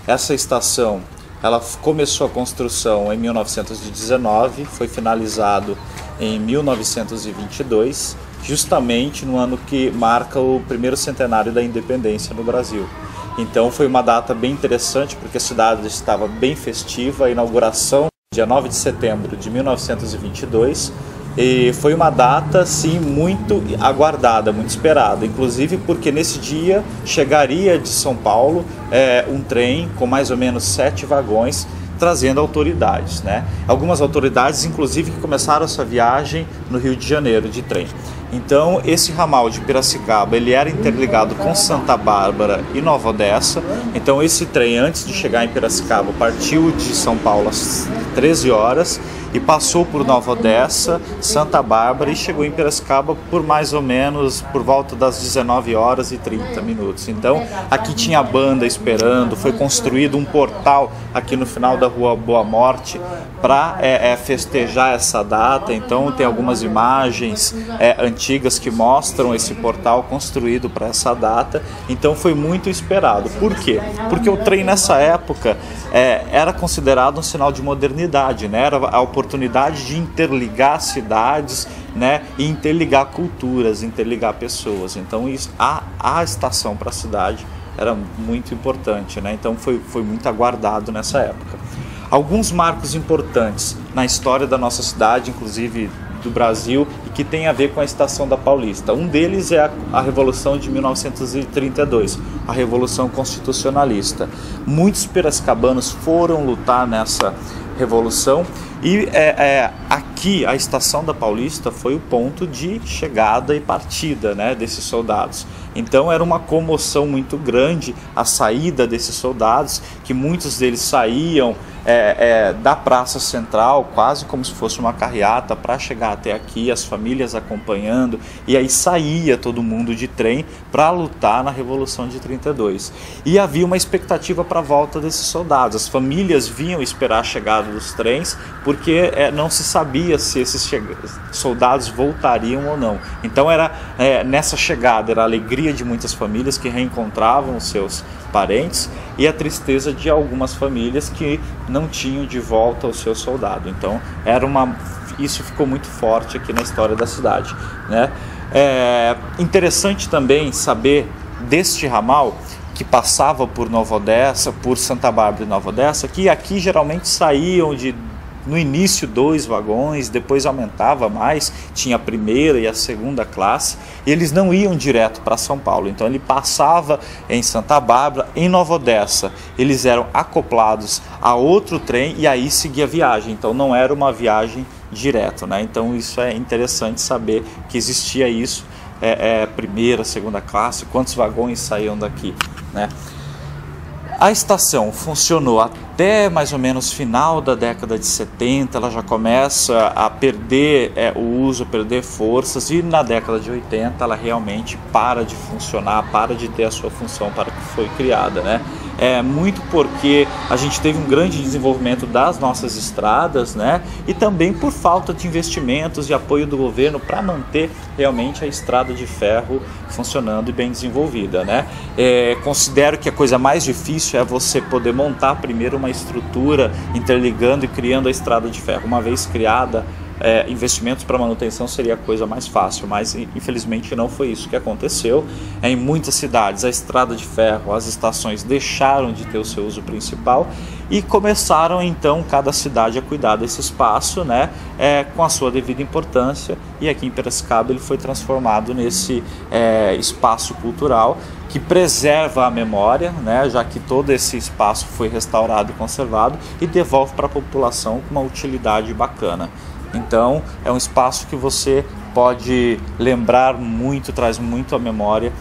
Essa estação, ela começou a construção em 1919, foi finalizado em 1922, justamente no ano que marca o primeiro centenário da independência no Brasil. Então foi uma data bem interessante, porque a cidade estava bem festiva, a inauguração dia 9 de setembro de 1922, e foi uma data sim muito aguardada, muito esperada, inclusive porque nesse dia chegaria de São Paulo um trem com mais ou menos 7 vagões, trazendo autoridades, né? Algumas autoridades, inclusive, que começaram essa viagem no Rio de Janeiro de trem. Então, esse ramal de Piracicaba, ele era interligado com Santa Bárbara e Nova Odessa. Então, esse trem, antes de chegar em Piracicaba, partiu de São Paulo às 13 horas e passou por Nova Odessa, Santa Bárbara e chegou em Piracicaba por mais ou menos por volta das 19 horas e 30 minutos. Então, aqui tinha a banda esperando, foi construído um portal aqui no final da Rua Boa Morte para festejar essa data. Então, tem algumas imagens antigas que mostram esse portal construído para essa data. Então, foi muito esperado. Por quê? Porque o trem nessa época era considerado um sinal de modernidade, né? Era a oportunidade de interligar cidades, né? E interligar culturas, interligar pessoas. Então, a estação para a cidade era muito importante, né? Então, foi muito aguardado nessa época. Alguns marcos importantes na história da nossa cidade, inclusive do Brasil, e que tem a ver com a Estação da Paulista. Um deles é a Revolução de 1932, a Revolução Constitucionalista. Muitos piracicabanos foram lutar nessa revolução e aqui a Estação da Paulista foi o ponto de chegada e partida, né, desses soldados. Então era uma comoção muito grande a saída desses soldados, que muitos deles saíam da Praça Central, quase como se fosse uma carreata, para chegar até aqui, as famílias acompanhando, e aí saía todo mundo de trem para lutar na Revolução de 32. E havia uma expectativa para a volta desses soldados. As famílias vinham esperar a chegada dos trens, porque não se sabia se esses soldados voltariam ou não. Então nessa chegada era a alegria de muitas famílias que reencontravam os seus parentes e a tristeza de algumas famílias que não tinham de volta o seu soldado. Então isso ficou muito forte aqui na história da cidade, né? Interessante também saber deste ramal que passava por Nova Odessa, por Santa Bárbara e Nova Odessa, que aqui geralmente saíam no início 2 vagões, depois aumentava mais, tinha a primeira e a segunda classe, e eles não iam direto para São Paulo. Então ele passava em Santa Bárbara, em Nova Odessa, eles eram acoplados a outro trem e aí seguia a viagem. Então não era uma viagem direto, né? Então isso é interessante saber que existia isso, primeira, segunda classe, quantos vagões saíam daqui, né? A estação funcionou até mais ou menos final da década de 70, ela já começa a perder o uso, perder forças, e na década de 80 ela realmente para de funcionar, para de ter a sua função para que foi criada, né? Muito porque a gente teve um grande desenvolvimento das nossas estradas, né? E também por falta de investimentos e apoio do governo para manter realmente a estrada de ferro funcionando e bem desenvolvida, né? Considero que a coisa mais difícil é você poder montar primeiro uma estrutura interligando e criando a estrada de ferro. Uma vez criada, investimentos para manutenção seria a coisa mais fácil, mas infelizmente não foi isso que aconteceu. Em muitas cidades a estrada de ferro, as estações deixaram de ter o seu uso principal e começaram então cada cidade a cuidar desse espaço, né, com a sua devida importância, e aqui em Piracicaba ele foi transformado nesse espaço cultural que preserva a memória, né, já que todo esse espaço foi restaurado e conservado, e devolve para a população com uma utilidade bacana. Então é um espaço que você pode lembrar muito, traz muito à memória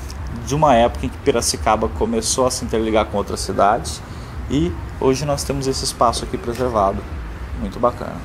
de uma época em que Piracicaba começou a se interligar com outras cidades, e hoje nós temos esse espaço aqui preservado, muito bacana.